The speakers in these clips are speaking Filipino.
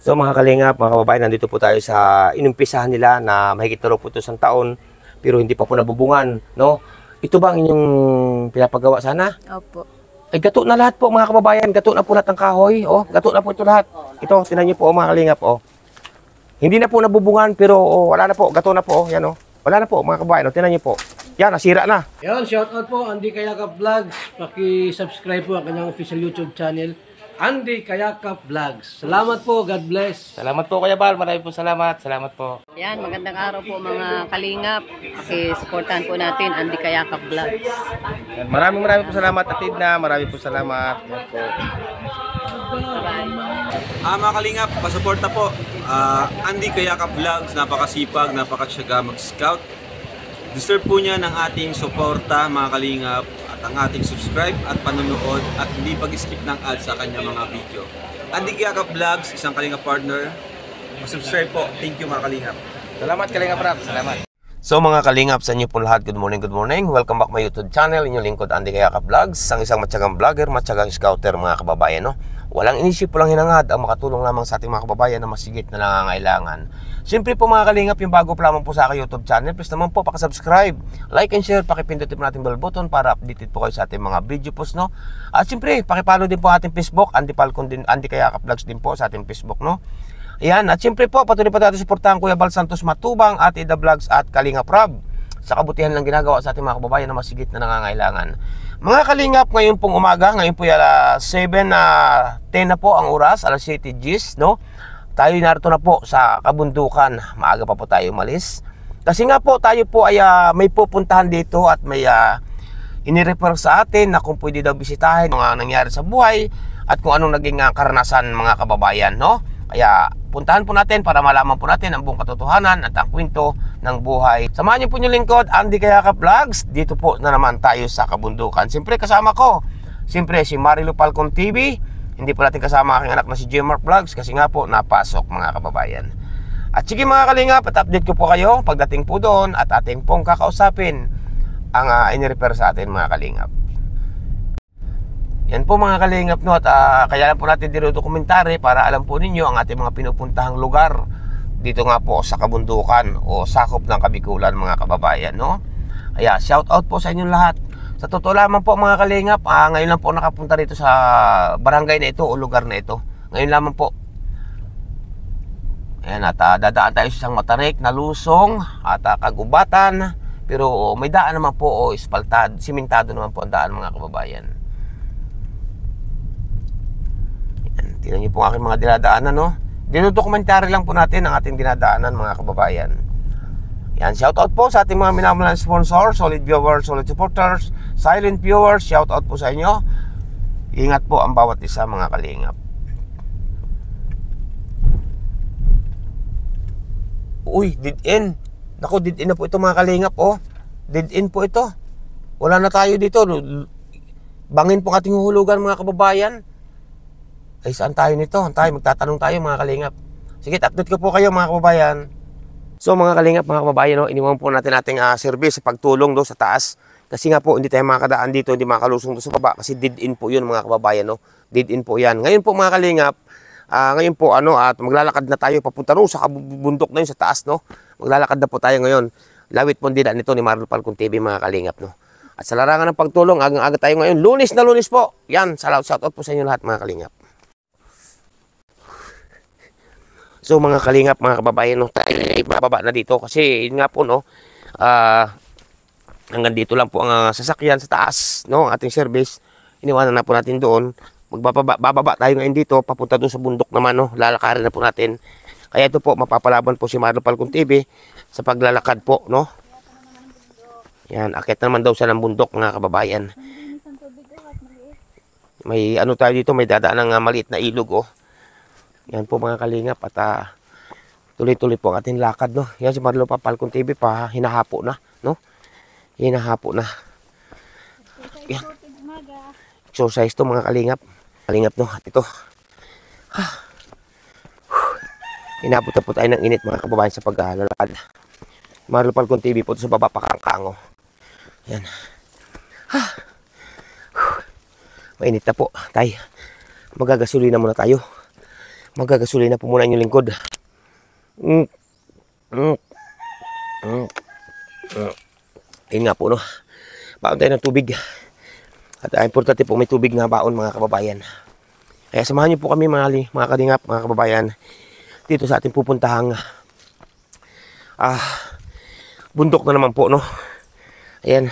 So mga kalingap, mga kababayan, nandito po tayo sa inumpisahan nila na mahigit na po ito isang taon pero hindi pa po nabubungan, no? Ito ba ang inyong pinapagawa sana? Opo. Ay gato na lahat po mga kababayan, gato na po lahat ng kahoy, oh, gato na po ito lahat. Ito, tingnan niyo po mga kalingap, oh. Hindi na po nabubungan pero wala na po, gato na po, yan oh. Wala na po mga kababayan, oh, tingnan niyo po. Yan, nasira na. Yan, shoutout po Andy Kayakap Vlogs. Paki-subscribe po ang kanyang official YouTube channel, Andy Kayakap Vlogs. Salamat po, God bless. Salamat po Kuya Bal, maraming po salamat. Salamat po. Yan, magandang araw po mga kalingap. Paki-supportahan po natin Andy Kayakap Vlogs. Maraming po salamat Atid na, maraming po salamat. Yan po. Bye-bye. Mga kalingap, pasuporta po. Andy Kayakap Vlogs, napakasipag, napakasyaga mag-scout. Deserve po niya ng ating suporta mga kalingap at ang ating subscribe at panonood at hindi pag-skip ng ads sa kanya mga video. Andy Kayakap Vlogs, isang kalingap partner. Subscribe po. Thank you mga kalingap. Salamat kalingap rap, salamat. So mga kalingap sa inyo po lahat, good morning, good morning. Welcome back my YouTube channel, inyong lingkod Andy Kayakap Vlogs, ang isang matyagang vlogger, matyagang scouter mga kababayan, no? Walang inisip po lang hinangad ang makatulong lamang sa ating mga kababayan na masigit na nangangailangan. Siyempre po mga kalingap, yung bago pa lamang po sa aking YouTube channel, please naman po pakisubscribe, like and share, pakipindutin po natin bell button para updated po kayo sa ating mga video post, no? At siyempre, pakipollow din po ating Facebook, Andy Falcon din, Andy Kayakap Vlogs din po sa ating Facebook, no? Ayan, at siyempre po, patuloy pa natin suportahan Kuya Bal Santos Matubang, at Ida Vlogs at Kalingap Rob sa kabutihan ng ginagawa sa ating mga kababayan na masigit na nangangailangan. Mga kalingap, ngayon pong umaga, ngayon po alas 7:10 na po ang oras, alas 7 Gs, no? Tayo narito na po sa kabundukan, maaga pa po tayo umalis. Kasi nga po, tayo po ay may pupuntahan dito at may inirefer sa atin na kung pwede daw bisitahin mga nangyari sa buhay at kung anong naging karanasan mga kababayan, no? Kaya puntahan po natin para malaman po natin ang buong katotohanan at ang kwento ng buhay. Samahan niyo po yung lingkod, Andy Kayakap Vlogs. Dito po na naman tayo sa kabundukan. Siyempre kasama ko, siyempre si Marilu Falcon TV. Hindi po natin kasama aking anak na si J. Mark Vlogs kasi nga po napasok mga kababayan. At sige mga kalingap, at update ko po kayo pagdating po doon at ating pong kakausapin ang inirefer sa atin mga kalingap. Yan po mga kalingap, no, at kaya lang po natin dinudokumentary para alam po ninyo ang ating mga pinupuntahang lugar dito nga po sa kabundukan o sakop ng Kabikulan mga kababayan, no. Kaya shout out po sa inyong lahat. Sa totoo lamang po mga kalingap, ngayon lang po nakapunta dito sa barangay na ito o lugar na ito. Ngayon lamang po. Ayan, at dadaan tayo sa isang matarik na lusong at kagubatan, pero may daan naman po o ispaltado, simentado naman po ang daan mga kababayan. Tingnan niyo po ang aking mga dinadaanan, no? Dinudokumentary lang po natin ang ating dinadaanan mga kababayan. Yan, shoutout po sa ating mga minamahalang sponsors, solid viewers, solid supporters, silent viewers, shoutout po sa inyo. Ingat po ang bawat isa mga kalingap. Uy, dead end. Naku, dead end na po ito mga kalingap, oh. Dead end po ito. Wala na tayo dito. Bangin po ating huhulugan mga kababayan. Ay, saan tayo nito? Magtatanong tayo mga kalingap. Sige, update ko po kayo mga kababayan. So mga kalingap, mga kababayan, no, iniwan po natin ating service sa pagtulong do sa taas. Kasi nga po, hindi tayo makakadaan dito, hindi makalusong do sa baba. Kasi dead end po yun mga kababayan, no? Dead end po yan. Ngayon po mga kalingap, ngayon po at maglalakad na tayo papunta ro sa bundok na yun sa taas, no? Maglalakad na po tayo ngayon. Lawit po din nito ni Marilu Falcon TV mga kalingap, no? At sa larangan ng pagtulong, agang-aga tayo ngayon. Lunes na lunes po. Yan, shout out po sa inyo lahat mga kalingap. So mga kalingap, mga kababayan, no, tayo ay bababa na dito kasi yun nga po, no, hanggang dito lang po ang sasakyan sa taas, no, ating service. Iniwanan na po natin doon. Bababa tayo ngayon dito, papunta doon sa bundok naman, no, lalakarin na po natin. Kaya ito po, mapapalaban po si Marilu Falcon TV sa paglalakad po, no. Yan, akit naman daw siya ng bundok mga kababayan. May ano tayo dito, may dadaan ng maliit na ilog, oh. Yan po mga kalingap at tuloy-tuloy po ang ating lakad, no. Yan si Marilu Falcon TV pa hinahapo na, no. Hinahapo na. Yan. Exercise to mga kalingap. Kalingap, no. At ito. Hinapot na po tayo ng init mga kababayan sa paglalakad. Marilu Falcon TV po sa baba pakangkango. Yan. Mainit na po tayo. Magagasolina muna tayo. Magagasolina po muna inyong lingkod. Yun nga po, no? Baon tayo ng tubig. At importante po may tubig na baon, mga kababayan. Kaya samahan niyo po kami, mga kalingap, mga kababayan, dito sa ating pupuntahang bundok na naman po, no? Ayan.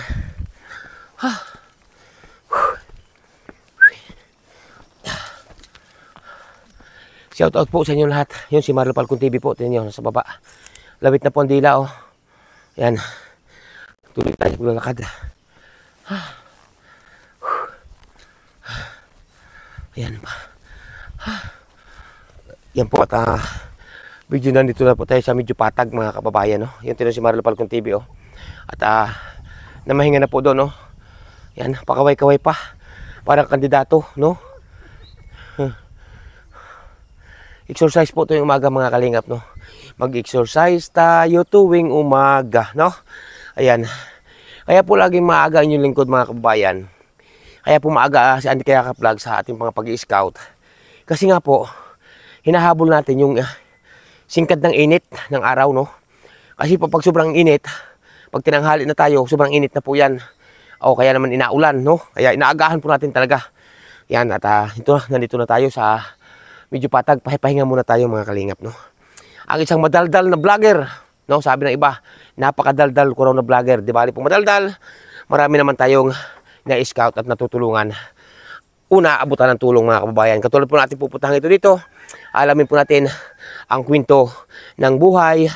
Shout out po sa inyo lahat. Yun si Marlo Falcon TV po. Tingnan nyo, nasa baba. Lawit na po ang dila, oh. Ayan. Tuloy tayo paglalakad. Ayan pa. Yan po at video nandito na po tayo sa medyo patag, mga kababayan, no? Yan tingnan si Marlo Falcon TV, oh. At namahinga na po doon, no? Yan, pakaway-kaway pa. Parang kandidato, no? Exercise po tuwing umaga, mga kalingap, no? Mag-exercise tayo tuwing umaga, no? Ayan. Kaya po laging maaga inyong lingkod, mga kababayan. Kaya po maaga si Andy Kayakap Vlog sa ating mga pag-i-scout. Kasi nga po, hinahabol natin yung singkad ng init ng araw, no? Kasi po pag sobrang init, pag tinanghali na tayo, sobrang init na po yan. O kaya naman inaulan, no? Kaya inaagahan po natin talaga. Yan, at nandito na tayo sa medyo patag. Pahinga muna tayo, mga kalingap, no? Ang isang madaldal na vlogger, no? Sabi ng iba, napakadaldal ko raw na vlogger. Di bali po madaldal, marami naman tayong na-scout at natutulungan. Una, abutan ng tulong, mga kababayan. Katulad po natin pupuntahan ito dito. Alamin po natin ang kwento ng buhay,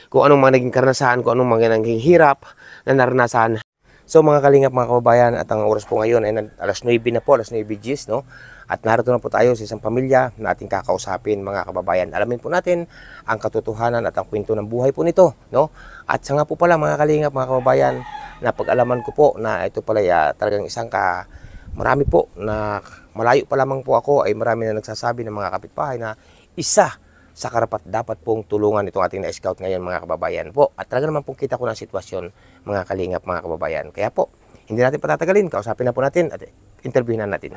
kung anong mga naging karanasan, kung anong mga naging hirap na naranasan. So mga kalingap, mga kababayan, at ang oras po ngayon ay alas 9 na po, alas 9 GS, no? At narito na po tayo sa isang pamilya na ating kakausapin, mga kababayan. Alamin po natin ang katotohanan at ang kwento ng buhay po nito, no? At sa nga po pala, mga kalingap, mga kababayan, napag-alaman ko po na ito pala talagang isang marami po na malayo pa lamang po ako ay marami na nagsasabi ng mga kapitbahay na isa sa karapat dapat pong tulungan itong ating na-scout ngayon, mga kababayan po. At talaga naman pong kita ko ng sitwasyon, mga kalingap, mga kababayan. Kaya po, hindi natin patatagalin. Kausapin na po natin at interviewin na natin.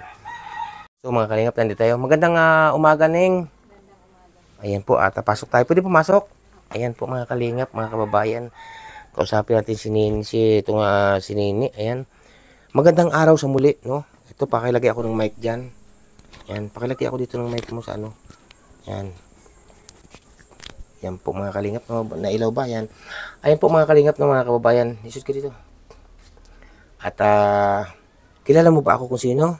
So mga kalingap, nandito tayo. Magandang umaga, Neng. Ayan po, at pasok tayo. Pwede pumasok? Ayan po, mga kalingap, mga kababayan. Kausapin natin si Nini. Ayan. Magandang araw sa muli, no? Ito, pakilagay ako ng mic dyan. Ayan, pakilagay ako dito ng mic mo sa ano. Ayan. Ayan po, mga kalingap. Nailaw ba? Ayan. Ayan po, mga kalingap ng mga kababayan. Isus ka dito. At kilala mo ba ako kung sino?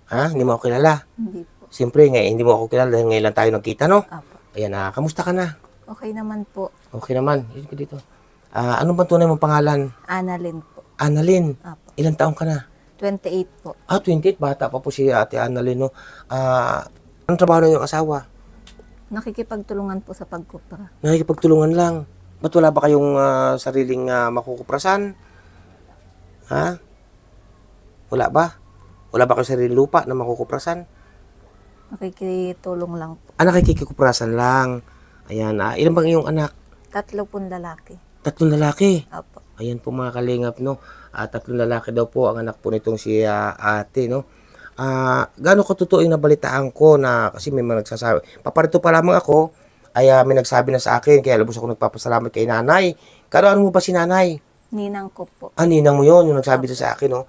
Ha? Hindi mo ako kilala? Hindi po. Siyempre, hindi mo ako kilala dahil ngayon lang tayo nagkita, no? Apo. Ayan, kamusta ka na? Okay naman po. Okay naman. Isus ka dito. Ano ba tunay mong pangalan? Annalyn po. Annalyn. Apo. Ilang taong ka na? 28 po. 28. Bata pa po si Ate Annalyn, no? Anong trabaho na yung asawa? Nakikipagtulungan po sa pagkupra. Nakikipagtulungan lang. Ba't wala ba kayong sariling makukuprasan? Ha? Wala ba? Wala ba kayong sariling lupa na makukuprasan? Nakikitulong lang po. Nakikikuprasan lang. Ayan. Ilan bang iyong anak? 3 pong lalaki. 3 lalaki. Apo. Ayan po, mga kalingap, no? 3 lalaki daw po ang anak po nitong si ate, no? Gaano katotoo yung nabalitaan ko na kasi may mga nagsasabi. Paparito pa lamang ako ay may nagsabi na sa akin, kaya lubos ako nagpapasalamat kay nanay. Ano mo ba si nanay? Ninang ko po. Ninang mo yun, yung nagsabi sa akin, no?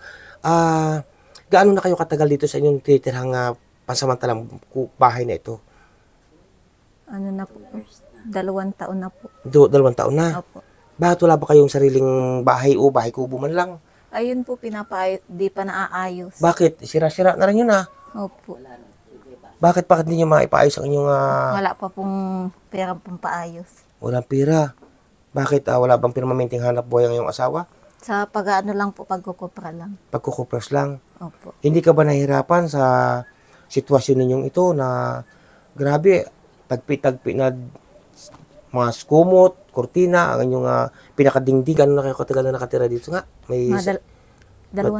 Gaano na kayo katagal dito sa inyong titirhang pansamantalang bahay na ito? Ano na po? 2 taon na po. 2 taon na? Opo. Bakit wala ba kayong sariling bahay o bahay kubo man lang? Ayun po, di pa naaayos. Bakit? Sira-sira na rin yun, Opo. Bakit hindi nyo maipaayos ang inyong... Wala pa pong pera pong paayos. Walang pera. Bakit? Wala bang permanenteng hanap buhay ang iyong asawa? Sa pag-ano lang po, pagkukupra lang. Pagkukupras lang. Opo. Hindi ka ba nahihirapan sa sitwasyon ninyong ito na grabe, tagpi-tagpi na mga skumot, kortina, ang inyong pinakadingding? Ano na kayo katagal na nakatira dito nga? May 2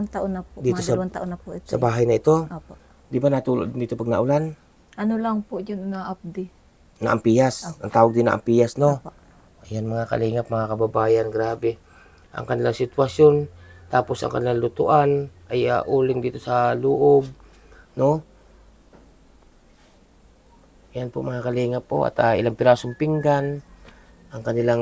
taon na po. Dito Mga 2 taon na po ito. sa bahay na ito? Opo. Di ba natulog dito pag naulan? Ano lang po yun na update. Na ampiyas. Ang tawag din na ampiyas, no? Opo. Ayan, mga kalingap, mga kababayan, grabe. Ang kanilang sitwasyon, tapos ang kanilang lutuan ay uling dito sa loob, no? Yan po mga kalinga po. At ilang pirasong pinggan. Ang kanilang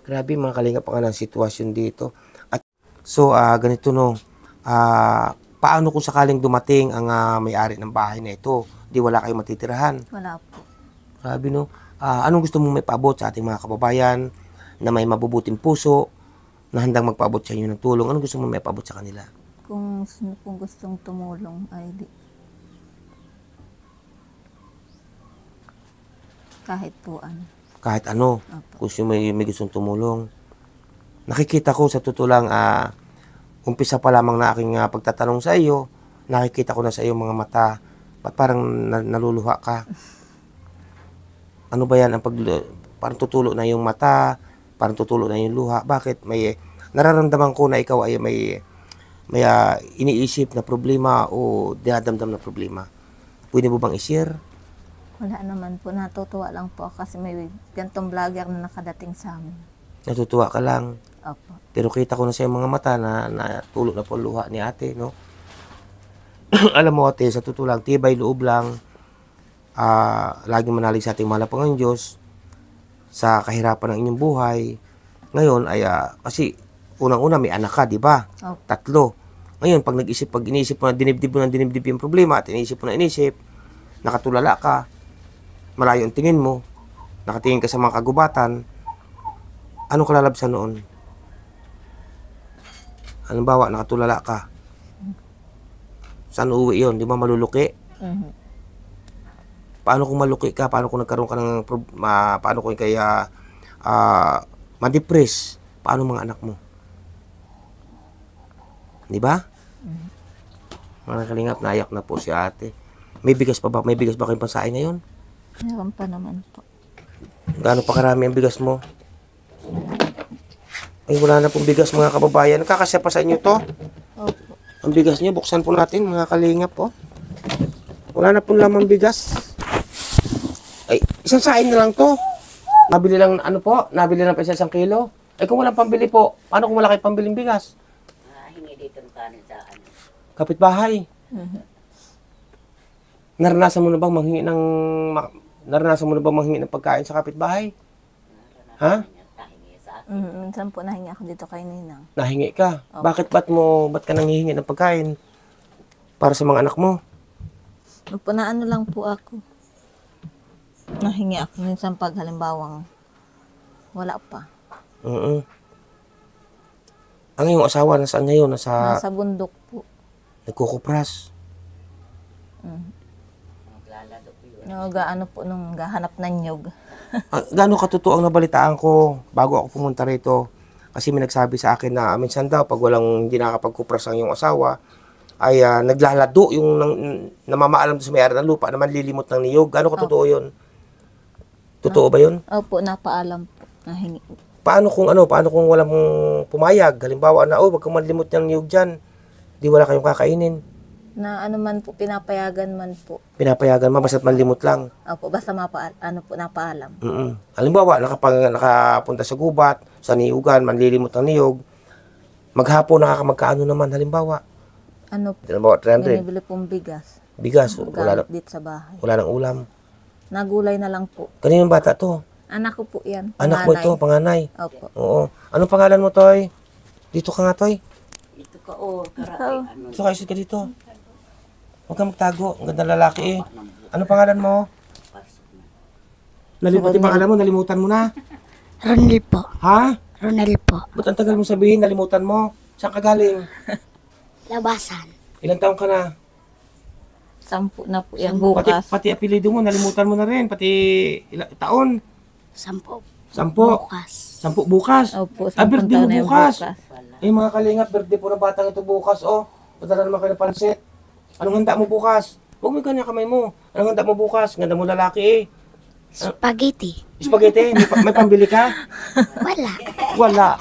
grabe mga kalinga pa ng sitwasyon dito. At so ganito no. Paano kung sakaling dumating ang may-ari ng bahay na ito? Di wala kayong matitirahan. Wala po. Grabe no. Anong gusto mong may paabot sa ating mga kababayan na may mabubuting puso na handang magpaabot sa inyo ng tulong? Anong gusto mong may paabot sa kanila? Kung sino pong gustong tumulong ay kahit po ano. Kahit ano, Opo. kung may gustong tumulong. Nakikita ko sa totoo lang, umpisa pa lamang na aking pagtatanong sa iyo, nakikita ko na sa iyo mga mata, ba't parang naluluha ka? Ano ba yan? Parang tutulo na yung mata, parang tutulo na yung luha. Bakit? May nararamdaman ko na ikaw ay may iniisip na problema o dinadamdam na problema. Pwede mo bang i-share? Wala naman po. Natutuwa lang po ako kasi may gantong vlogger na nakadating sa amin. Natutuwa ka lang. Opo. Pero kita ko na sa iyong mga mata na natulog na po ang luha ni ate, no? Alam mo ate, sa totoo lang, tibay loob lang, laging manalig sa ating mahal na Panginoon Diyos sa kahirapan ng inyong buhay. Ngayon ay, kasi unang-una may anak ka, di ba? Opo. 3. Ngayon, pag iniisip mo na dinibdib yung problema at iniisip mo na nakatulala ka, malayo ang tingin mo, nakatingin ka sa mga kagubatan, anong kalalabsan noon? Halimbawa, nakatulala ka. Saan uuwi yun? Di ba maluluki? Mhm. Paano kung maluki ka? Paano kung nagkaroon ka ng paano kung kaya ma-depress? Paano mga anak mo? Di ba? Mga kalingap, naiyak na po si ate. May bigas pa ba? May bigas ba kayong pansain ngayon? Meron pa naman po. Gaano pa karami ang bigas mo? Ay, wala na pong bigas mga kababayan. Nakakasya pa sa inyo to? Opo. Ang bigas niyo, buksan po natin mga kalingap po. Wala na pong lamang bigas. Ay, isang sain na lang to. Nabili lang, ano po? Nabili lang pa isa 1 kilo. Ay, kung walang pambili po, paano kung wala kayo pambiling bigas? Hingi dito ng kanin sa ano. Kapitbahay. Mhm. Naranasan mo na bang manghingi ng pagkain sa kapitbahay? Ha? Minsan po nahingi ako dito kay Ninang. Nahingi ka? Opo. Ba't ka nanghihingi ng pagkain? Para sa mga anak mo? Ano lang po ako. Nahingi ako minsan pag halimbawang wala pa. Ang iyong asawa nasaan ngayon? Nasa bundok po. Nagkukupras. Gaano po nung gahanap ng nyug. Gaano katotoo ang nabalitaan ko bago ako pumunta rito? Kasi may nagsabi sa akin na minsan daw pag hindi nakakapagkupras ang iyong asawa ay naglalado yung namamaalam sa may-ari ng lupa na manlilimot ng niyog. Gaano katotoo yun? Totoo ba yun? Opo, napaalam po. Nahingi. Paano kung walang pumayag? Halimbawa na, wag kang manlimot ng niyog dyan. Di wala kayong kakainin. Na ano man po, pinapayagan man po. Pinapayagan mo, basta't manlimot lang. Opo, basta napaalam. Halimbawa, nakapunta sa gubat, sa niyugan, manlilimot ng niyog. Maghapon, magkaano naman, halimbawa. Halimbawa, 300. Binibili pong bigas. Bigas, wala Gamit dito sa bahay. ng ulam. Nagulay na lang po. Kaninong bata to? Anak ko po yan. Anak mo ito, panganay. Opo. Oo. Anong pangalan mo, Toy? Dito ka nga, Toy. Ito ka o, Dito ka dito. Huwag kang magtago. Ang ganda lalaki eh. Ano pangalan mo? Pangalan mo, nalimutan mo na. Ronel po. Ha? Ronel po. Ba't ang tagal mo sabihin, nalimutan mo? Saan ka galing? Labasan. Ilang taong ka na? 10 na po yan bukas. Pati apelido mo, nalimutan mo na rin. Pati taon. 10. 10. Bukas. 10 bukas. Opo, 10 birthday mo taon na yung bukas. bukas. Eh mga kalingap, birthday po ng batang ito bukas. Oh, padala naman kayo ng pansit. Anong handa mo bukas? Huwag mo kanya kamay mo. Anong handa mo bukas? Ganda mo lalaki eh. Spaghetti. Spaghetti? May pambili ka? Wala. Wala.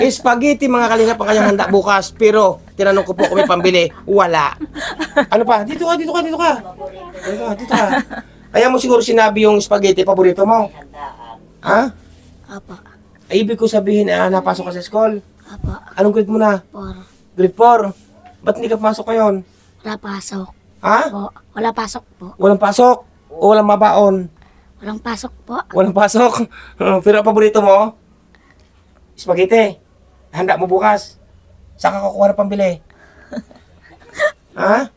Spaghetti mga kalingap ang kanyang handa bukas. Pero tinanong ko po kung may pambili. Wala. Ano pa? Dito ka. Dito ka. Kaya mo siguro sinabi yung spaghetti paborito mo. Ha? Apa. Ay, ibig ko sabihin, napasok ka sa school. Apa. Anong grade mo na? Por. Grade 4. Ba't hindi ka pumasok ngayon? Napasok. Ha? Po. Wala pasok po. Walang pasok? O walang mabaon? Walang pasok po. Walang pasok? Pero ang paborito mo? Spaghetti. Handa mo bukas. Saan ka kukuha ng pambili? Ha?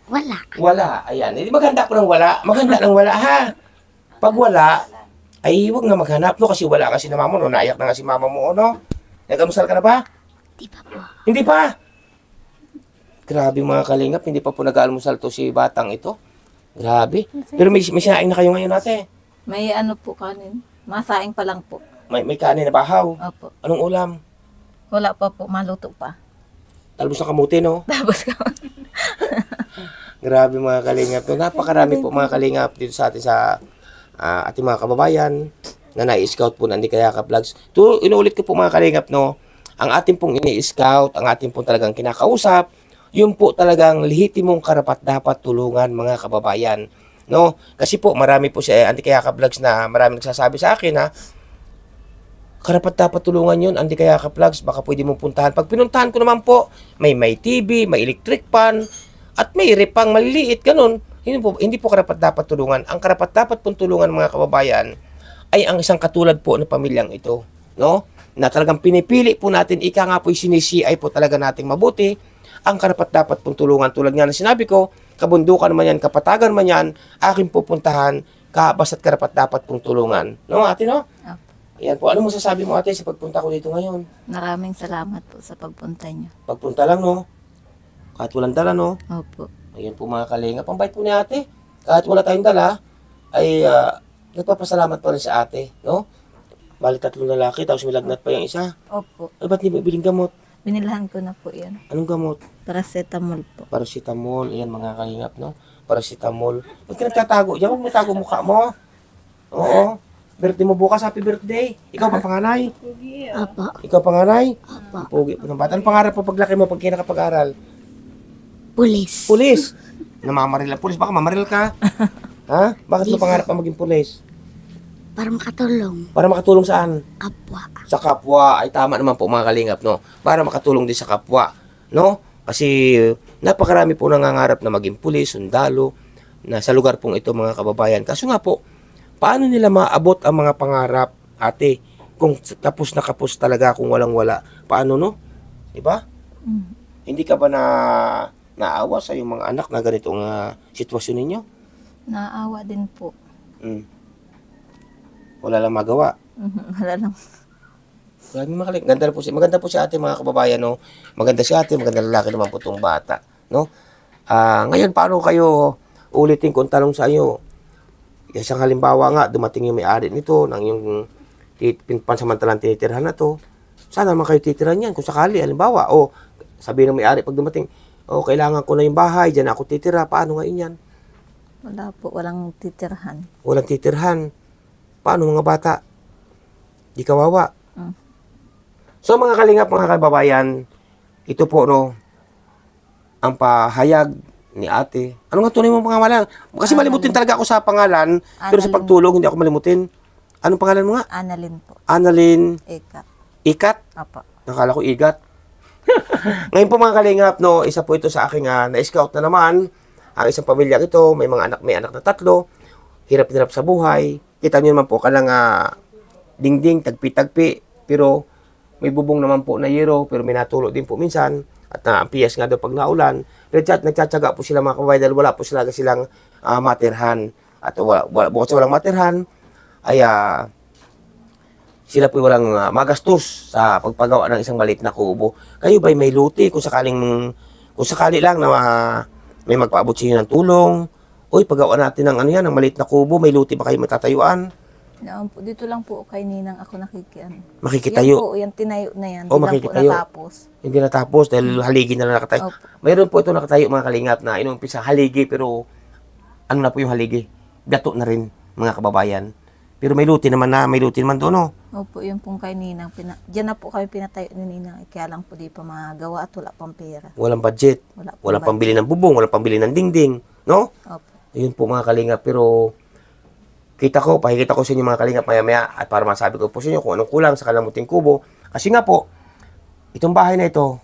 Wala. Wala. Ayan. Hindi maganda po ng wala. Maganda ng wala, ha? Pag wala, ay huwag na maghanap, no? Kasi wala kasi na mama mo, no? Naiyak na nga si mama mo, no? Nag-amusal ka na ba? Di pa po. Hindi pa. Grabe mga kalingap, hindi pa po nag-almusal to si batang ito. Grabe. Pero may sinaing na kayo ngayon ate. May ano po kanin. Masaing pa lang po. May kanin na bahaw. Opo. Anong ulam? Wala pa po. Maluto pa. Talbos ng kamuti, no? Tapos ka. Grabe mga kalingap. No? Napakarami po mga kalingap dito sa atin sa ating mga kababayan na nai-scout po ng Andy Kayakap Vlogs. Inuulit ko po mga kalingap, no? Ang ating pong ini-scout, ang ating pong talagang kinakausap, yun po talagang lehitimong karapat-dapat tulungan mga kababayan. No? Kasi po marami po si Andy Kayakap Vlogs na marami nagsasabi sa akin na karapat-dapat tulungan yun, Andy Kayakap Vlogs, baka pwede mong puntahan. Pag pinuntahan ko naman po, may TV, may electric pan, at may repang maliliit, ganun. Hindi po karapat-dapat tulungan. Ang karapat-dapat pong tulungan mga kababayan ay ang isang katulad po ng pamilyang ito. No? Na talagang pinipili po natin, ika nga po sinisiay po talaga nating mabuti, ang karapat-dapat pong tulungan. Tulad nga na sinabi ko, kabundukan man yan, kapatagan man yan, aking pupuntahan, basta't karapat-dapat pong tulungan. No, ate, no? Opo. Ayan po. Ano masasabi mo, ate, sa pagpunta ko dito ngayon? Maraming salamat po sa pagpunta niyo. Pagpunta lang, no? Kahit walang dala, no? Opo. Ayan po mga kalingap. Ang bait po ni ate. Kahit wala tayong dala, ay nagpapasalamat pa rin sa ate, no? Bali 3 lalaki, tapos may lagnat pa yung isa. Opo. Ay, ba't di mo ibiling gamot? Binilhan ko na po yan. Anong gamot? Paracetamol po. Paracetamol. Ayan mga kalingap, no? Paracetamol. Ba't ka nagtatago? Diyan mo tago mukha mo. Oo. Birthday mo bukas. Happy birthday. Ikaw pa panganay? Opo. Ikaw panganay? Opo. Pugi po ng bata. Anong pangarap mo paglaki mo pag kinakapag-aral? Pulis. Pulis. Namamaril ang pulis. Baka mamaril ka. Ha? Bakit mo pangarap pa maging pulis? Para makatulong. Para makatulong saan? Kapwa. Sa kapwa. Ay tama naman po mga kalingap, no? Para makatulong din sa kapwa, no? Kasi napakarami po nangangarap na maging pulis, sundalo, na sa lugar pong ito mga kababayan. Kaso nga po, paano nila maabot ang mga pangarap, ate? Kung kapos na kapos talaga, kung walang-wala. Paano, no? Diba? Hindi ka ba naawa sa yung mga anak na ganitong sitwasyon ninyo? Naawa din po. Wala lang magawa. Wala lang. Maganda po si ate mga kababayan, no? Maganda si ate, maganda lalaki naman po itong bata, no? Ngayon, paano kayo ulitin kung tanong sa iyo? Isang halimbawa nga, dumating yung may-ari nito, ng yung pansamantalang tinitirhan na to. Sana naman kayo titirahan yan kung sakali, halimbawa. O, sabihin ng may-ari pag dumating, kailangan ko na yung bahay, dyan ako titira. Paano ngayon yan? Wala po. Walang titirhan. Walang titirhan. Paano mga bata? Di kawawa. So mga kalingap, mga kababayan, ito po, no, ang pahayag ni ate. Ano nga tunay mong pangalan? Kasi malimutin talaga ako sa pangalan, pero sa pagtulong hindi ako malimutin. Anong pangalan mo nga? Annalyn po. Annalyn Ikat. Ikat? Apa. Nakala ko Igat. Ngayon po mga kalingap, no, isa po ito sa aking na-scout na naman. Ang isang pamilya ito, may anak na 3. Hirap-hirap sa buhay. Kita nyo naman po, kalang dingding, tagpi-tagpi. Pero may bubong naman po na yero, pero may natulo din po minsan. At piyas nga daw pag naulan. Nagtsatsaga po sila mga kababayan dahil wala po silang matirhan. At bukod sa walang matirhan, ay sila po walang magastos sa pagpagawa ng isang maliit na kubo. Kayo ba'y may luti kung sakali lang na may magpaabot sa inyo ng tulong? Uy, paggawa natin ng ng maliit na kubo, may luti ba kayo matatayuan? Dito lang po kay Ninang ako Makikitayo? Yan po, yan tinayo na yan. O, Hindi lang po makikitayo. natapos. Hindi natapos dahil haligi na lang nakatayo. Opo. Mayroon po ito nakatayo mga kalingap na inumpisa haligi pero ano na po yung haligi? Gato na rin mga kababayan. Pero may luti naman doon, no? Opo, yun pong kay Ninang. Diyan na po kami pinatayo ni Ninang. Kaya lang po di pa magawa at wala pang pera. Walang budget. Walang pambili ng bubong, walang pambili ng dingding, no? Opo. Ayun po mga kalingap, pero pakikita ko sa inyo mga kalingap maya-maya at para masabi ko po sa inyo kung anong kulang sa kalamuting kubo. Kasi nga po, itong bahay na ito,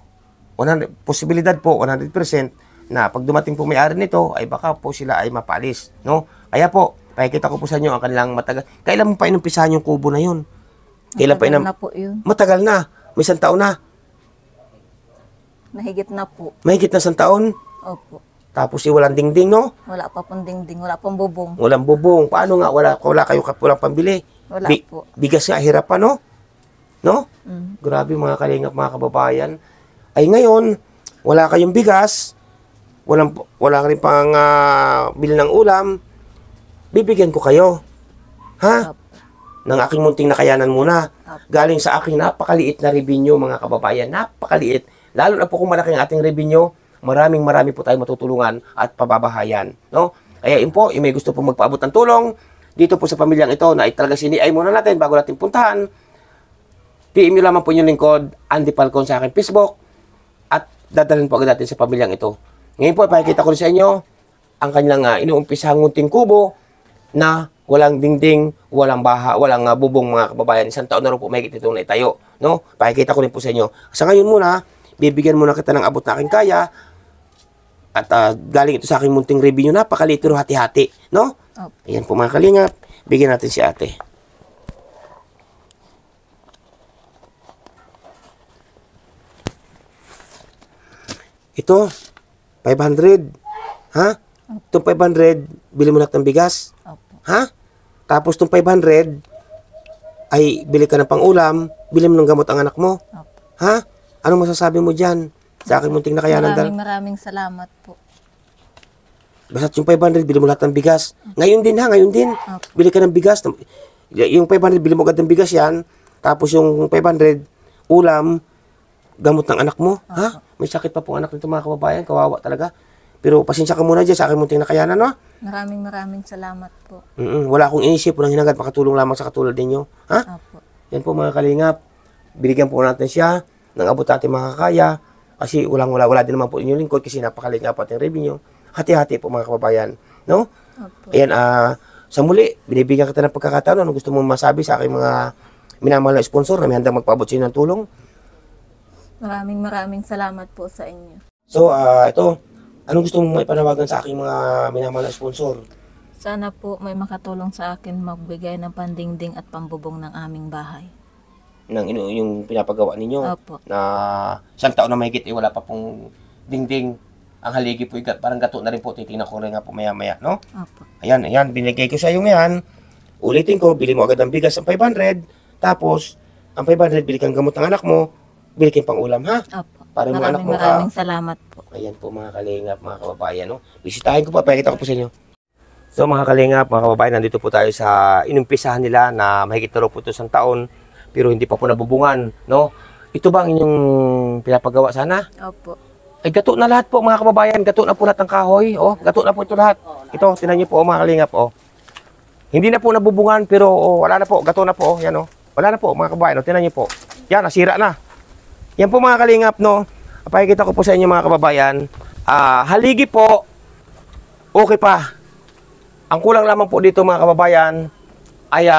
posibilidad po, 100%, na pag dumating po may-ari nito, ay baka po sila ay mapalis, no? Kaya po, pakikita ko po sa inyo ang kanilang matagal. Kailan mo pa inumpisahan yung kubo na yun? Kailan pa Matagal na po yun. Matagal na. May 1 taon na. Mahigit na po. Mahigit na 1 taon. Opo. Tapos walang dingding, no? Wala pa pong dingding, wala pong bubong. Walang bubong. Paano nga? Wala kayo walang pambili. Wala po. Bigas nga, hirap pa, no? No? Mm. Grabe mga kalingap, mga kababayan. Ay ngayon, wala kayong bigas, wala rin pang bili ng ulam, bibigyan ko kayo. Ha? Opo. Ng aking munting nakayanan muna. Opo. Galing sa aking napakaliit na revenue, mga kababayan. Napakaliit. Lalo na po kung malaki ang ating revenue, marami po tayo matutulungan at pababahayan. No? Kaya yun po, may gusto po magpaabot ng tulong dito po sa pamilyang ito na talaga siniay muna natin bago natin puntahan. PM nyo lamang po yung lingkod, Andy Falcon sa aking Facebook, at dadalhin po agad natin sa pamilyang ito. Ngayon po, ipakikita ko rin sa inyo ang kanilang inuumpisahang ngunting kubo na walang dingding, walang walang bubong, mga kababayan. 1 taon na rin po mahigit itong naitayo. No? Pakikita ko rin po sa inyo. Sa ngayon muna, bibigyan muna kita ng abot na aking kaya. At galing ito sa aking munting revenue, napakaliit pero hati-hati. No? Opo. Ayan po mga kalingap. Bigyan natin si ate. Ito, 500. Ha? Itong 500, bili mo lahat ng bigas. Opo. Ha? Tapos itong 500, ay bili ka ng pang-ulam, bili mo ng gamot ang anak mo. Opo. Ha? Anong masasabi mo dyan? Sa akin munting nakayanan dal. Maraming salamat po. Basta yung 500, bili mo lahat ng bigas. Ngayon din ha, ngayon din. Opo. Bili ka ng bigas. Yung 500, bili mo agad ng bigas yan. Tapos yung 500, ulam, gamot ng anak mo. Opo. Ha? May sakit pa po anak nito mga kababayan. Kawawa talaga. Pero pasensya ka muna dyan sa akin munting nakayanan, no? Maraming salamat po. Wala akong inisip, walang hinagat. Makatulong lamang sa katulad ninyo. Ha? Opo. Yan po mga kalingap. Binigyan po natin siya ng abot natin makakaya. Kasi wala din naman po inyong lingkod kasi napakalingap po ating revenue. Hati-hati po mga kababayan. No? Opo. Ayan, sa muli, binibigyan kita ng pagkakataon. Ano gusto mong masabi sa aking mga minamahal na sponsor na may handang magpaabot sa inyo ng tulong? Maraming salamat po sa inyo. So, ito, anong gusto mong maipanawagan sa aking mga minamahal na sponsor? Sana po may makatulong sa akin magbigay ng pandingding at pambubong ng aming bahay. Yung pinapagawa ninyo? Opo. Na 1 taon na mahigit, wala pa pong dingding. Ang haligi po, parang gato na rin po. Titingnan ko rin nga po maya-maya, no? Opo. Ayan, binigay ko sa iyo ngayon. Ulitin ko, bili mo agad ng bigas ng 500. Tapos, ang 500, bili kang gamot ng anak mo. Bili kang pang-ulam, ha? Opo. Para yung anak mo Maraming salamat po. Ayan po mga kalingap, mga kababayan, no? Bisitahin ko pa, pakita ko po sa inyo. So mga kalingap, mga kababayan, nandito po tayo sa inumpisahan nila na mahigit na po ito 1 taon, pero hindi pa po nabubungan, no? Ito ba ang inyong pinapagawa sana? Opo. Ay, gato na lahat po mga kababayan, gato na po lahat ng kahoy, oh, gato na po ito lahat. Ito, tinan niyo po mga kalingap, oh. Hindi na po nabubungan, pero wala na po, gato na po, yan, oh. Wala na po mga kababayan, oh, tinan niyo po. Yan, nasira na. Yan po mga kalingap, no? Pakikita ko po sa inyo mga kababayan. Haligi po, okay pa. Ang kulang lamang po dito mga kababayan ay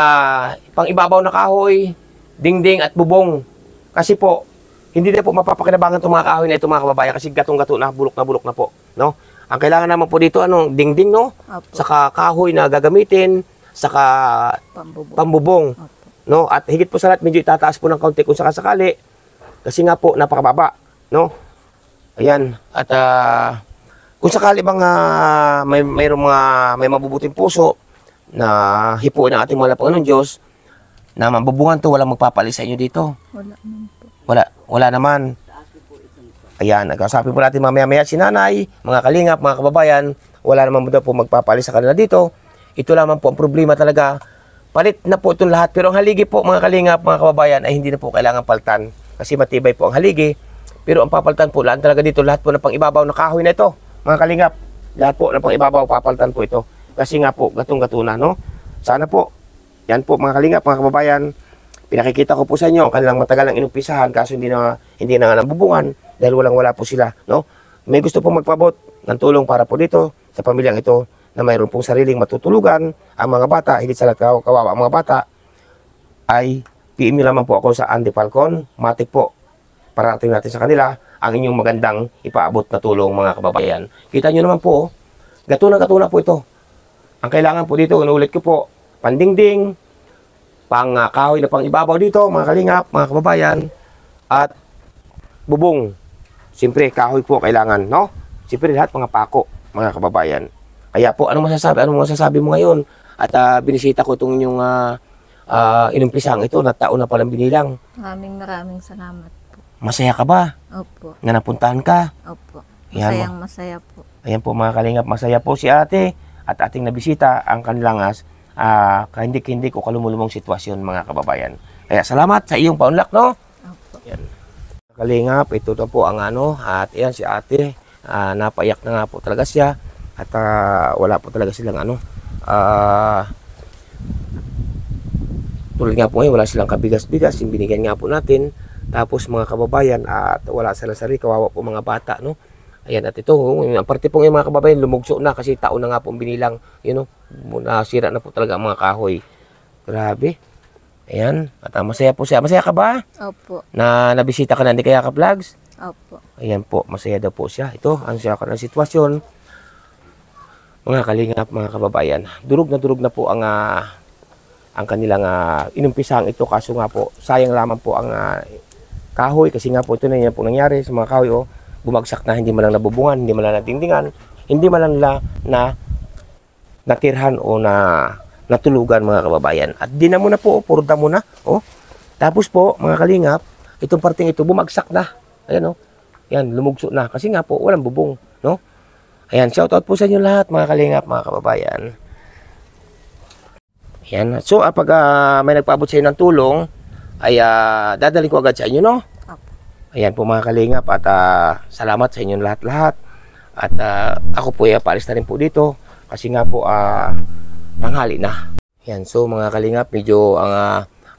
pang ibabaw na kahoy, dingding at bubong. Kasi po, hindi na po mapapakinabangan itong mga kahoy na ito mga kababayan kasi gatong-gato na, bulok na po. No? Ang kailangan naman po dito, dingding, no? Opo. Saka kahoy na gagamitin, saka pambubong. Opo. No? At higit po sa lahat, medyo itataas po ng kaunti kung sakasakali. Kasi nga po, napakababa. No? Ayan. At kung sakali bang may mabubuting puso na hipuin ang ating mga Panginoon Diyos, na mabubungan to, walang magpapalis sa inyo dito. Wala naman po. Wala naman. Ayan, nagkasapin po natin mamaya-maya si nanay, mga kalingap, mga kababayan, wala naman daw po magpapalis sa kanila dito. Ito lamang po ang problema talaga. Palit na po itong lahat. Pero ang haligi po, mga kalingap, mga kababayan, ay hindi na po kailangan paltan. Kasi matibay po ang haligi. Pero ang papaltan po, lahat talaga dito, lahat po ng pang-ibabaw na kahoy na ito, mga kalingap. Lahat po ng pang-ibabaw, papaltan po ito. Kasi nga po, gatong-gato na, no? Sana po, yan po mga kalingap, mga kababayan, pinakikita ko po sa inyo ang kanilang matagal ng inumpisahan, kaso hindi na nga nabubungan dahil walang-wala po sila, no? May gusto po magpabot ng tulong para po dito, sa pamilyang ito, na mayroon pong sariling matutulugan, ang mga bata, higit sa lahat kawawa ang mga bata, ay PM nyo lamang po ako sa Andy Falcon, matik po, parating natin sa kanila ang inyong magandang ipaabot na tulong mga kababayan. Kita nyo naman po, gatuna po ito. Ang kailangan po dito, unulit ko po, pandingding, pang kahoy na pang ibabaw dito, mga kalingap, mga kababayan, at bubong. Siyempre, kahoy po kailangan, no? Siyempre, lahat mga pako, mga kababayan. Kaya po, anong masasabi mo ngayon? At binisita ko itong inyong inumpisang ito na taon na palang binilang. Maraming salamat po. Masaya ka ba? Opo. Na napuntahan ka? Opo. Yan, Masaya po. Ayan po mga kalingap, masaya po si ate at ating nabisita ang kanilang hindi ko kalumulumong sitwasyon mga kababayan. Kaya salamat sa iyong paunlak, no? Opo. Yan. Kalingap, ito na po ang at ayan si ate, napaiyak na nga po talaga siya at wala po talaga silang tulad nga po ngayon, wala silang kabigas-bigas, yung binigyan nga po natin. Tapos mga kababayan, at wala sila sari, kawawa po mga bata, no? Ayan, at ito, ang parte po yung mga kababayan, lumugso na kasi taon na nga po binilang, nasira na po talaga ang mga kahoy. Grabe. Ayan, at masaya po siya. Masaya ka ba? Opo. Na nabisita ka na Andi Kayakap Vlogs? Opo. Ayan po, masaya daw po siya. Ito, ang siya ng sitwasyon. Mga kalingap, mga kababayan, durog na po ang kanilang inumpisang ito, kaso nga po sayang lamang po ang kahoy kasi nga po ito na yan po nangyari sa mga kahoy, bumagsak na, hindi man lang nabubungan, hindi man lang natingdingan, hindi man lang na natirhan o na natulugan mga kababayan. At di na muna po, puro damo na. Tapos po mga kalingap, itong parting ito bumagsak na. Ayan yan, lumugso na kasi nga po walang bubong, no? Ayan, shoutout po sa inyo lahat mga kalingap, mga kababayan. Ayan. So, pag may nagpaabot sa inyo ng tulong, ay dadalhin ko agad sa inyo, no? Ayan po mga kalingap, at salamat sa inyo lahat-lahat. At ako po ay paalis na rin po dito kasi nga po tanghali na. Ayan, so mga kalingap, medyo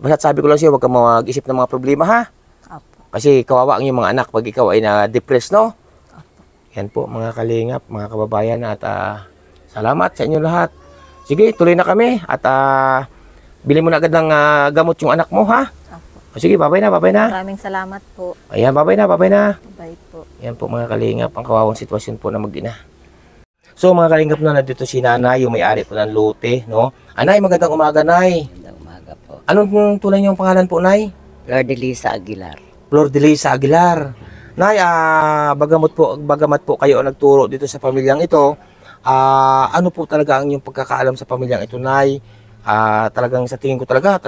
basta sabi ko lang siya, huwag kang mag-isip ng mga problema, ha? Kasi kawawa ang iyong mga anak pag ikaw ay na-depress, no? Ayan po mga kalingap, mga kababayan, at salamat sa inyo lahat. Sige, tuloy na kami at bili mo na agad ng gamot yung anak mo, ha? Opo. Sige, babay na. Maraming salamat po. Ayan, babay na. Bye po. Ayan po mga kalingap, ang kawawang sitwasyon po na mag-ina. So mga kalingap na nandito si Nanay, yung may-ari po ng lote, no? Anay, magandang umaga, Nay. Magandang umaga po. Anong tunay niyong pangalan po, Nay? Flor de Lisa Aguilar. Flor de Lisa Aguilar. Nay, bagamat po kayo nagturo dito sa pamilyang ito, ano po talaga ang inyong pagkakaalam sa pamilyang ito, Nay? Talagang sa tingin ko talagang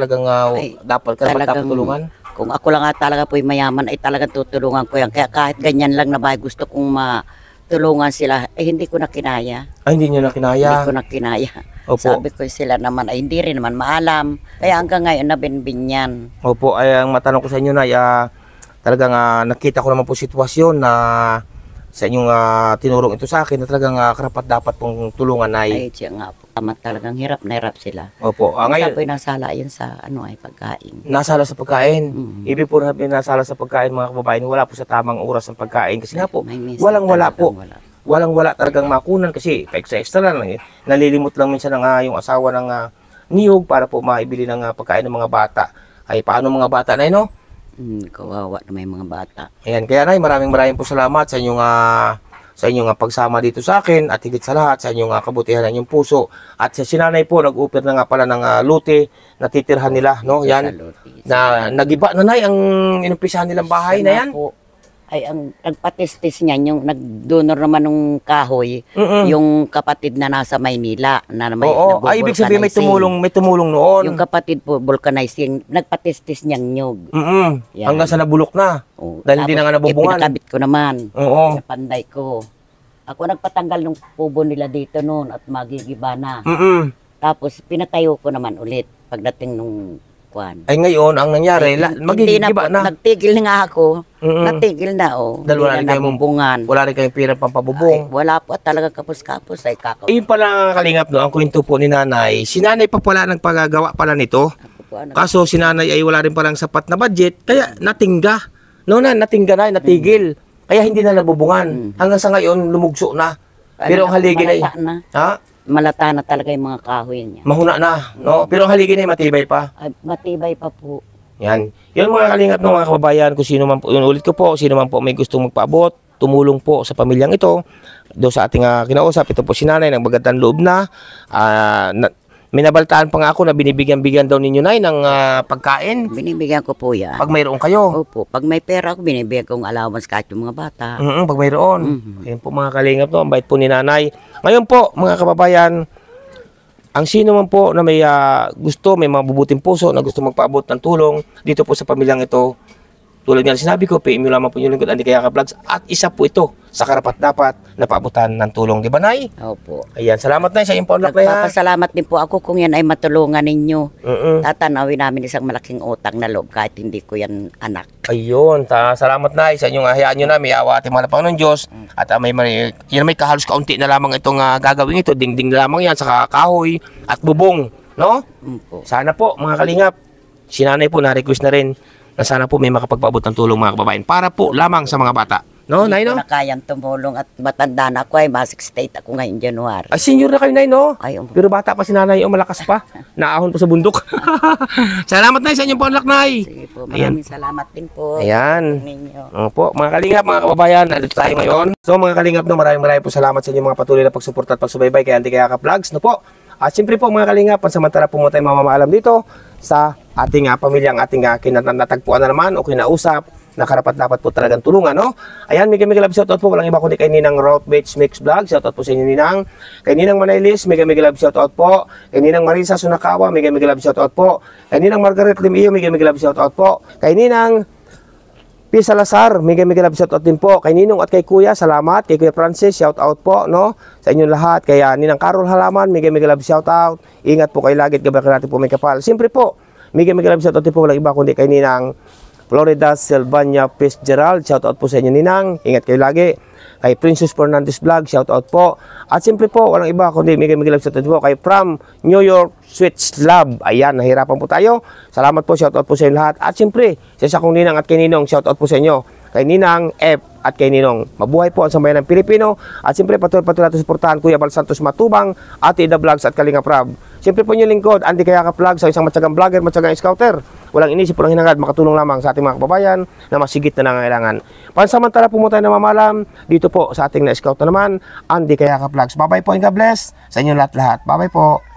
dapat tulungan. Kung ako lang talaga po mayaman ay talagang tutulungan ko yan. Kaya kahit ganyan lang na bahay gusto kong matulungan sila, hindi ko na kinaya. Ay, hindi nyo na kinaya? Hindi ko na kinaya. Opo. Sabi ko sila naman ay hindi rin naman maalam. Kaya hanggang ngayon nabinbin yan. Opo, ay ang matanong ko sa inyo, Nay, talagang nakita ko naman po sitwasyon na sa inyong tinurong ito sa akin na talagang karapat dapat pong tulungan, Nay. Ay, siya nga po. Talagang hirap na hirap sila. Opo. Ngayon po nasala yun sa pagkain. Nasala sa pagkain. Ibig po natin nasala sa pagkain, mga kababayan, wala po sa tamang oras ng pagkain. Kasi nga po, walang-wala po. Walang-wala talagang makunan kasi extra lang. Nalilimot lang minsan yung asawa ng niyog para po maibili ng pagkain ng mga bata. Ay, paano mga bata, Nay, no? Kawawa na may mga bata. Ayan, kaya Nay, maraming po salamat sa inyong pagsama dito sa akin at higit sa lahat sa inyong kabutihan ng inyong puso. At sa sinanay po, nag-offer na nga pala ng lote na titirhan nila, no? Yan, na nagiba na, Nay, ang inumpisahan nilang bahay na yan. Po, ay ang nagpatistis niyan, yung nag-donor naman ng kahoy, yung kapatid na nasa Maynila na may ay ibig sabihin may tumulong noon. Yung kapatid po vulcanizing, nagpatistis niyang nyug. Hanggang sa nabulok na. Dahil hindi na nga nabubungan. Pinakabit ko naman. Oo. Panday ko. Ako nagpatanggal ng pubo nila dito noon at magigiba na. Tapos pinatayo ko naman ulit pagdating nung kwan. Ay ngayon, ang nangyari, magigiba na. Nagtigil na nga ako. Natigil na, dahil wala rin kayong wala rin kayong pira pampabubong. Wala po, talaga kapos-kapos ay kakao. Yun pala kalingap, no, ang kwento po ni Nanay. Si Nanay pa pala nagpagagawa pala nito. Kaso si Nanay ay wala rin palang sapat na budget, kaya natingga. Natingga na, natigil. Kaya hindi na nabubungan. Hanggang sa ngayon, lumugso na. Pero ang haligi na malata na talaga yung mga kahoy niya. Mahuna na, no? Pero ang haligi na matibay pa. Matibay pa po. Yan. Yan mga kalingap no, mga kababayan, kung sino man po, ulit ko po, sino man po may gustong magpaabot, tumulong po sa pamilyang ito, do sa ating kinausap, ito po si nanay, nagbagandang loob na, may nabaltaan pa nga ako na binibigyan-bigyan daw ninyo nay ng pagkain. Binibigyan ko po yan. Pag mayroon kayo. Opo, pag may pera ako, binibigyan kong allowance kahit yung mga bata. Pag mayroon. Ayan po mga kalingap no, ang bait po ni nanay. Ngayon po mga kababayan, ang sino man po na may gusto, may mabubuting puso na gusto magpaabot ng tulong dito po sa pamilyang ito, tulad nga sinabi ko, PM lamang po yung lingkod Andy Kayakap Vlogs, at isa po ito sa karapat-dapat na paabutan ng tulong, di ba Nay? Opo. Ayan, salamat Nay sa iyong paunlak na yan. Nagpapasalamat din po ako kung yan ay matulungan ninyo. Tatanawin namin isang malaking utang na loob kahit hindi ko yan anak. Ayun, salamat Nay sa inyong hayaan nyo na, may awa ating mga Panginoon Diyos, at may kahalos kaunti na lamang itong gagawin ito, dingding na lamang yan sa kahoy at bubong, no? Sana po mga kalingap, si nanay po na-request na rin na sana po may makapagpaabot ng tulong mga kababayan para po lamang sa mga bata. No, Nay, no? Hindi ko na kayang tumulong at matanda na ako ay ma-68 ako ngayon January. Ay, senior na kayo, Nay, no? Ay, pero bata pa si nanay, malakas pa. Naahon pa sa bundok. Salamat, Nay, sa inyong paunlak, Nay. Sige po, maraming salamat din po. Ayan. Ninyo. Opo, mga kalingap, mga kababayan, nandito tayo ngayon. So, mga kalingap, no, maraming po salamat sa inyong mga patuloy na pagsuporta at pagsubaybay kay Andy Kayakap Vlogs, no po. At siyempre po mga kalingap, pansamantala po muna tayo mamamaalam dito sa ating pamilyang ating kinatagpuan na naman o kinausap na karapat-dapat po talagang tulungan, no? Ayan, mega love shoutout po, walang iba kundi kay Ninang Route Beach Mix Vlog, shoutout po sa inyo Ninang. Kay Ninang Manaylis, mega love shoutout po. Kay Ninang Marisa Sunakawa, mega love shoutout po. Kay Ninang Margaret Limio, mega love shoutout po. Kay Ninang P. Salazar, mega love shoutout din po. Kay Ninong at kay Kuya, salamat. Kay Kuya Francis, shoutout po, no? Sa inyong lahat. Kaya Ninang Carol Halaman, mega love shoutout. Ingat po kayo lagi at gabayan natin po may kapal. Siyempre po, mega love shoutout din po, walang iba kundi kay Ninang Florida Silvania Fitzgerald, shoutout po sa inyo Ninang. Ingat kayo lagi. Kay Princess Fernandez Vlog, shoutout po. At siyempre po, walang iba kundi mega love shoutout po kay From New York Switch Lab. Ayan, nahirapan po tayo. Salamat po, shoutout po sa inyo lahat. At siyempre, sa kong Ninang at kay Ninong, shoutout po sa inyo. Kay Ninang F at kay Ninong. Mabuhay po ang sambayan ng Pilipino. At siyempre, patuloy natin suportahan Kuya Bal Santos Matubang, Ate Ida Vlogs at Kalinga Prab. Siyempre po inyong lingkod, Andy Kayakap Vlogs, sa isang matyagang vlogger, matyagang scouter. Walang inisip, walang hinangad, makatulong lamang sa ating mga kababayan na masigit na nangangailangan. Pansamantala po muna tayo na mamalam dito po sa ating na-scout na naman, Andy Kayakap Vlogs. Bye-bye po and God bless sa inyo lahat-lahat. Bye-bye po.